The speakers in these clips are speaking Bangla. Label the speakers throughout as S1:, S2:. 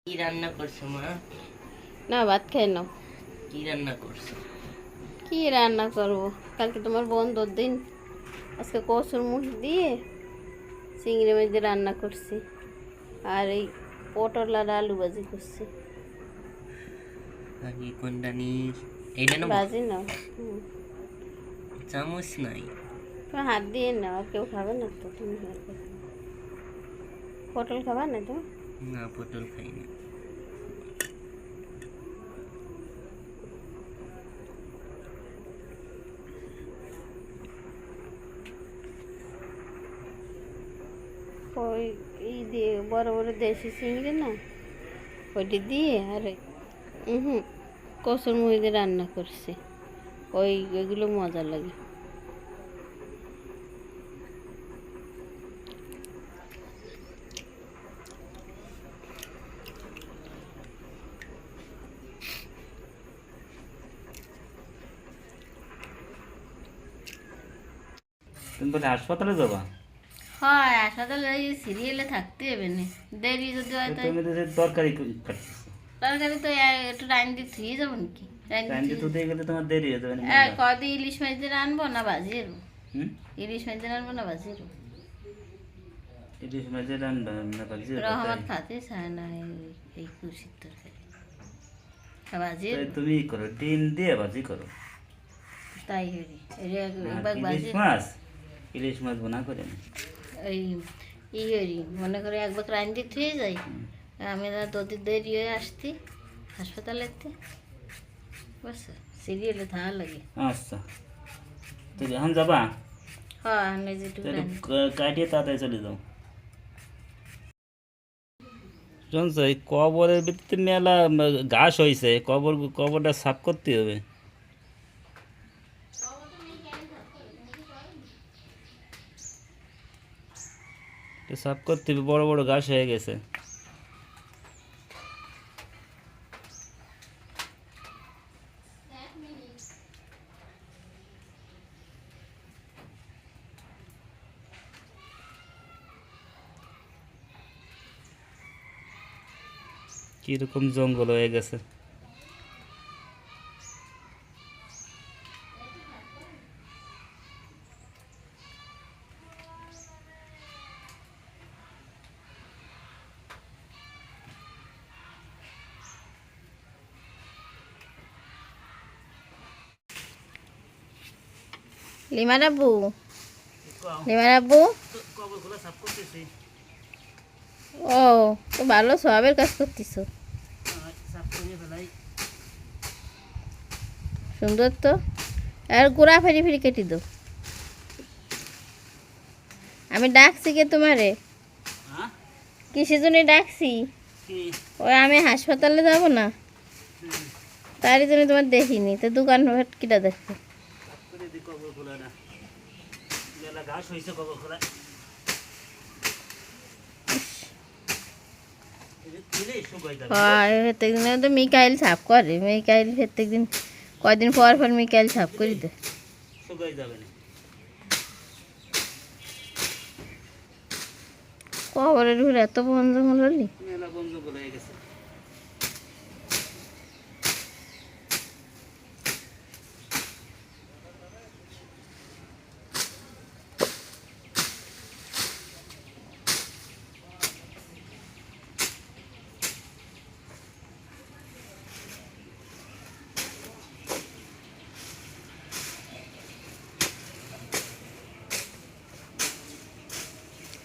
S1: কি রান্না করছো মা?
S2: না ভাত খেয়ে নাও।
S1: কি রান্না করছো?
S2: কি রান্না করবো, কালকে তোমার বন্ধুর দিন, আজকে কসুর মুখ দিয়ে চিংড়ি মাছ দিয়ে রান্না করছি, আর এই পটল আর আলু ভাজি করছি।
S1: আগে কোনটা নিস? এইটা না
S2: ভাজি নাও।
S1: চামচ নাই।
S2: তুমি হাত দিয়ে নাও, কেউ খাবে না তো, তুমি পটল খাবা না তো?
S1: না, পটল খাই না।
S2: ওই এই দিয়ে বড় বড় দেশি চিংড়ি না, ওইটি দিয়ে আর কসুর মুখ দিয়ে রান্না করছি। ওইগুলো মজা লাগে।
S3: তুমি বলে হাসপাতালে যাবা?
S2: হয়, হাসপাতালে সিরিয়ালে থাকতে হবে না, দেরি যদি হয় তো।
S3: তুমি তো যে তরকারি কাটতেছো,
S2: তরকারি তো একটু রাইন দিয়ে ধুয়ে যাবো নাকি?
S3: টাইম দিয়ে তুই গেলে তোমার দেরি হয়ে যাবে না?
S2: কদিন ইলিশ মাছ দিয়ে রানবো না ভাজিয়ে?
S3: হুম,
S2: ইলিশ মাছ দিয়ে রানবো না ভাজিয়ে?
S3: ইলিশ মাছের রান্না না ভাজি?
S2: রহমত খাতে চায় না এই খুশির তরকারি, ভাজিয়ে
S3: তুমি করো, ডিম দিয়ে ভাজি করো।
S2: তাই হরি
S3: ইলিশ মাছ, ইলিশ মাছ বোনা করে না।
S2: ওই হরি মনে করে একবার রাইন দিয়ে ধুয়ে যাই, আমি দুদিন দেরি হয়ে আসতি হাসপাতালেতে, বুঝছো, সিরিয়ালে থাকা লাগে।
S3: আচ্ছা, তুমি এখন যাবা?
S2: হ্যাঁ, আমি যেটুকু
S3: কাটিয়ে তাড়াতাড়ি চলে যাও। শুনছো, এই কবরের ভিতরে মেলা ঘাস হয়েছে, কবরটা সাফ করতে হবে। সাফ করতে হবে, বড় বড় ঘাস হয়ে গেছে। কিরকম জঙ্গল হয়ে গেছে।
S2: লিমার আব্বু, লিমার আব্বু, ও তো ভালো সবের কাজ করতেছ, সুন্দর তো। আর গোড়া ফেরি ফেরি কেটে দো। আমি ডাকছি কে তোমারে? কিসের জন্য ডাকছি? ওই আমি হাসপাতালে যাব না, তারই জন্য তোমার দেখিনি, তো দোকান কিটা দেখো। প্রত্যেক দিন তো মিকাইল সাফ করে, মিকাইল প্রত্যেক দিন কয়দিন পর পর মিকাইল সাফ করে দে। কবরের ঘুরে এত বন জঙ্গল হলি।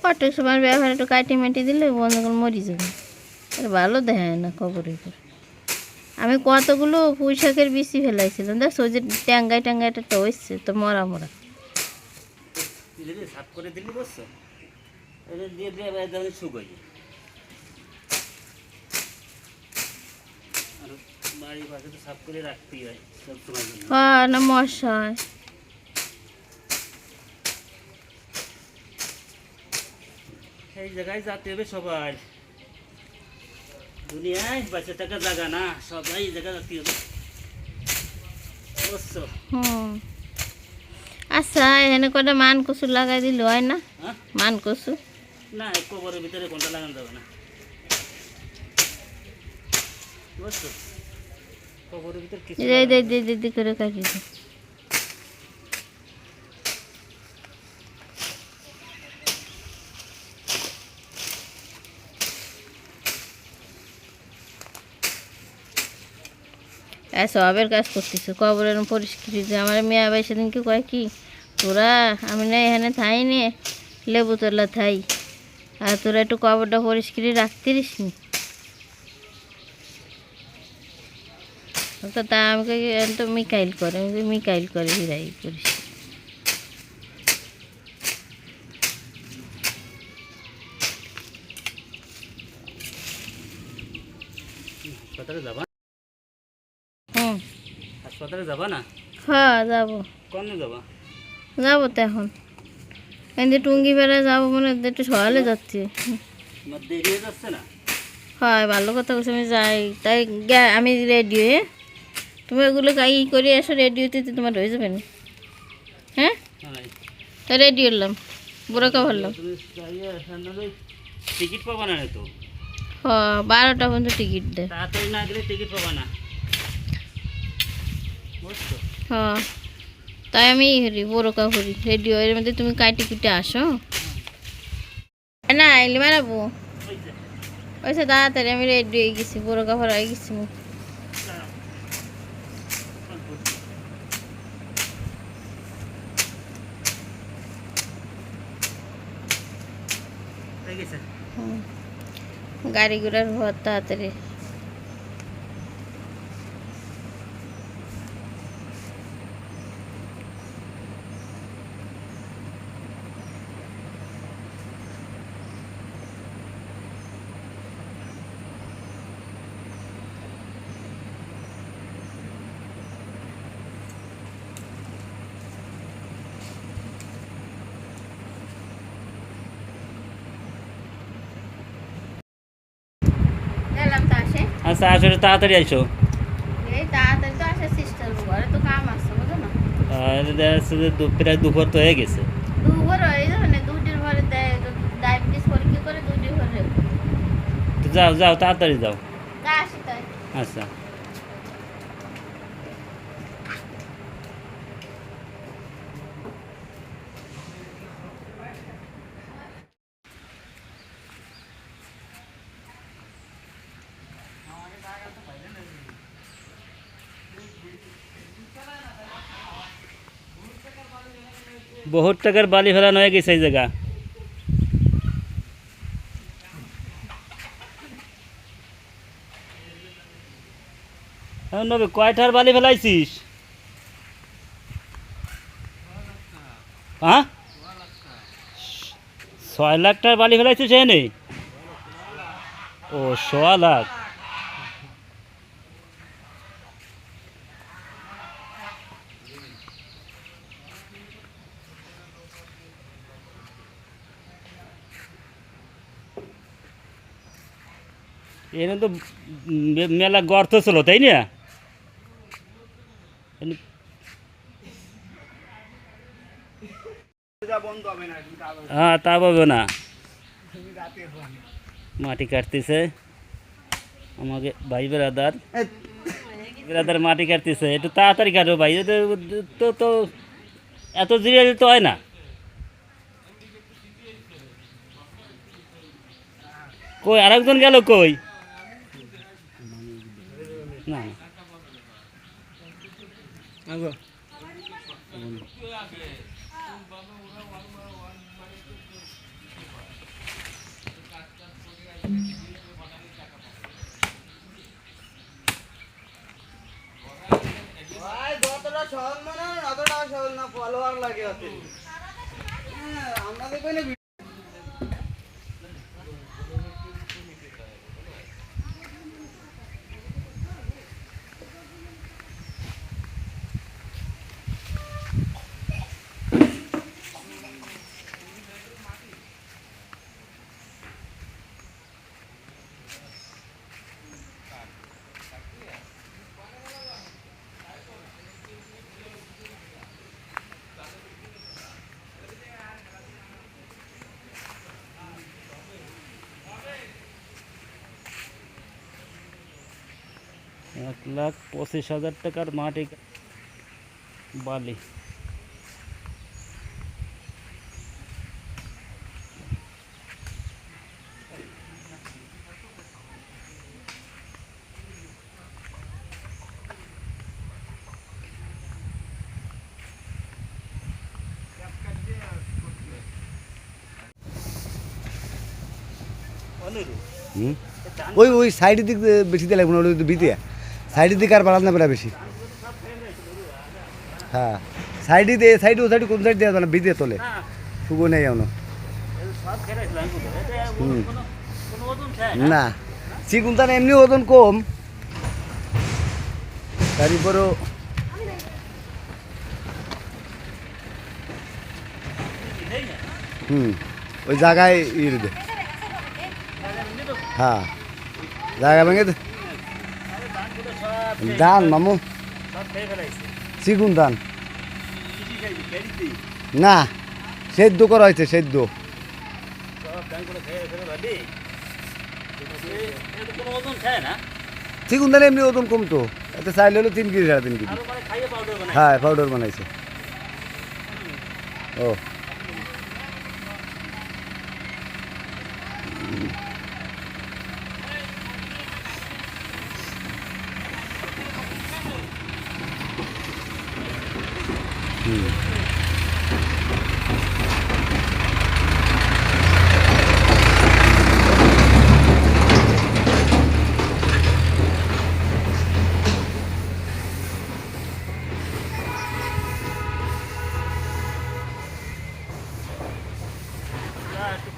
S2: কটার সময় ব্যবহার একটু কাটি মাটি দিলে বন্ধ করে মরি যাবে, আর ভালো দেখায় না কবরের করে। আমি কতগুলো পুঁই শাকের বিচি ফেলাইছিলাম, দেখছো ওই যে ট্যাঙ্গায় ট্যাঙ্গাইটা তো হচ্ছে তো মরা মরা। হ্যাঁ না, মশা হয়।
S3: এই জায়গায় যেতে হবে সবাই, দুনিয়ায় বেঁচে থাকা জায়গা না, সবাই এই জায়গা যেতে হবে।
S2: আচ্ছা, এখানে কটা মান কচু লাগাই দিল হয় না? মান কচু
S3: না, কবরের ভিতরে কোনটা লাগানো যাবে না। বুঝছো কবরের ভিতর কিছু
S2: এই দে দে দে দে করে কাটি দে। সবের কাজ করতেছে কবরের পরিষ্কৃতি যে আমার মেয়ে ভাই সেদিনকে কয় কি তোরা আমি না এখানে থাই নে লেবু তোলা থাই আর তোরা একটু কবরটা পরিষ্কৃতি রাখতিরিস নি তো তা আমাকে তো মিকাইল করে আমি বলি, মিকাইল করে হিরাই করিস
S3: হাসপাতালে যাবা
S2: হুম
S3: হাসপাতালে যাবা না
S2: হ্যাঁ যাবো
S3: কনে যাবা
S2: যাবো তো এখন এদিকে টুঙ্গি বেড়ায় যাবো মানে একটু সকালে যাচ্ছি
S3: তোমার দেরি হয়ে যাচ্ছে না
S2: হয় ভালো কথা বলছি আমি যাই তাই আমি রেডিও তুমি ওগুলো ই করে এসো রেডিওতে তোমার হয়ে যাবে না হ্যাঁ
S3: হ্যাঁ
S2: তা রেডি হলাম বোরকা ভরলাম
S3: তুমি যাইয়ে টিকিট পাবা না তো
S2: হ্যাঁ 12টা পর্যন্ত টিকিট দেয়
S3: তাড়াতাড়ি না গেলে টিকিট পাবা না বুঝছো
S2: হ্যাঁ তাই আমি হরি বোরকা ভরি রেডিও এর মধ্যে তুমি কাটি কুটে আসো না এলি মারাবো ওইসে তাড়াতাড়ি আমি রেডি হয়ে গেছি বোরকা ভরা হয়ে গেছি
S3: হয়ে গেছে
S2: গাড়ি ঘোড়ার ভর তাড়াতাড়ি গেলাম তো আসে
S3: আচ্ছা আসলে তাড়াতাড়ি আইসো
S2: এই তাড়াতাড়ি তো আসার চেষ্টা করবো ঘরে তো কাম আছে বুঝো না
S3: আর দেখা যাচ্ছে যে প্রায় দুপুর তো হয়ে গেছে
S2: দুপুর হয়ে যাবে না দুটির ঘরে ডায়াবেটিস পরীক্ষা করে দুটির ঘরে
S3: তো যাও যাও তাড়াতাড়ি যাও
S2: তা আসি তাই
S3: আচ্ছা বহুত টাকার বালি ফেলানো হয়ে গেছে এই জায়গা নবে কয়টার বালি ফেলাইছিস হ্যাঁ 6 লাখটার বালি ফেলাইছিস এনে ও 6 লাখ এনে তো মেলা গর্ত ছিল তাই না হ্যাঁ তা পাবে না মাটি কাটতেছে আমাকে ভাই বেরাদার মাটি কাটতেছে একটু তাড়াতাড়ি কাটো ভাই তো তো এত জিরিয়ে তো হয় না কই আরেকজন গেল কই না
S4: যতটা সহজ মনে হয় অতটা সহজ না ফলোয়ার লাগে ওতে আমরা দেখবেন
S3: 1,25,000 টাকার মাটি বালি।
S5: ওই ওই সাইডের দিক দিয়ে বেশি দিয়ে লাগবে না, ওই বিতে সাইডের দিকে আর বাড়ান না বেড়া বেশি। হ্যাঁ সাইডে দিয়ে সাইডে ও সাইডে কোন সাইড দিয়ে না বিতে তোলে শুভ নেই এমন না চিকুনতান এমনি ওজন কম তারপরও ওই জায়গায় ইয়ে দে। হ্যাঁ জায়গা ভেঙে দান মামু চিকুন দান না সেদ্ধ করা হয়েছে সেদ্ধ। চিকুন দান এমনি ওজন কম তো, এতে চাইলে হলো 3 কেজি 3.5 কেজি। হ্যাঁ পাউডার বানাইছে। ও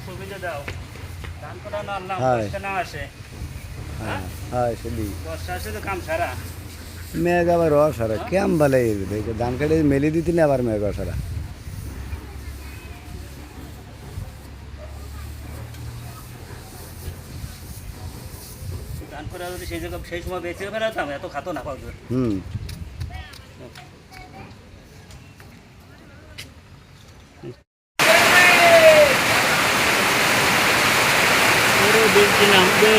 S3: সুবিধা দাও ধান কটা না আনলাম
S5: হ্যাঁ।
S3: বর্ষা না আসে।
S5: হ্যাঁ সেদি
S3: বর্ষা আসে তো কাম সারা।
S5: মেঘ আবার সারা কেম ভালো ধান কাটে মেলে দিতি না আবার মেঘ সারা।
S3: ধান করে যদি সেই জায়গা সেই সময় বেঁচে ফেরাতাম এত খাতো না পাউডার। দেখছিলাম যে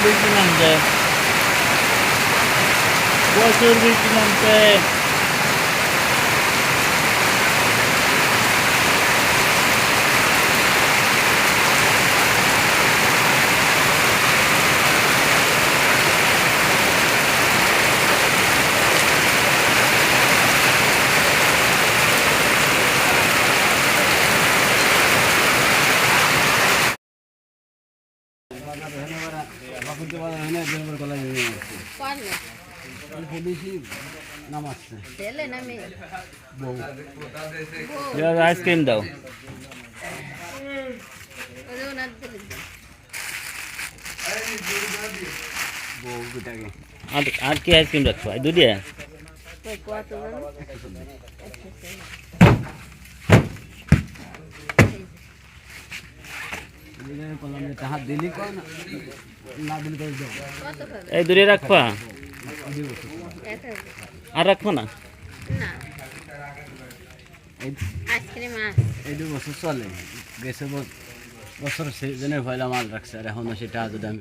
S3: দেখছিলাম যে প্রচুর বৃষ্টি নামছে। আইসক্রিম দাও। আর কি আইসক্রিম রাখছো দুদিয়া? এই দূরে রাখবা আর রাখবো না।
S5: এই 2 বছর চলে গেছে বছর সিজনে পয়লা মাল রাখছে আর এখন সেটা যদি আমি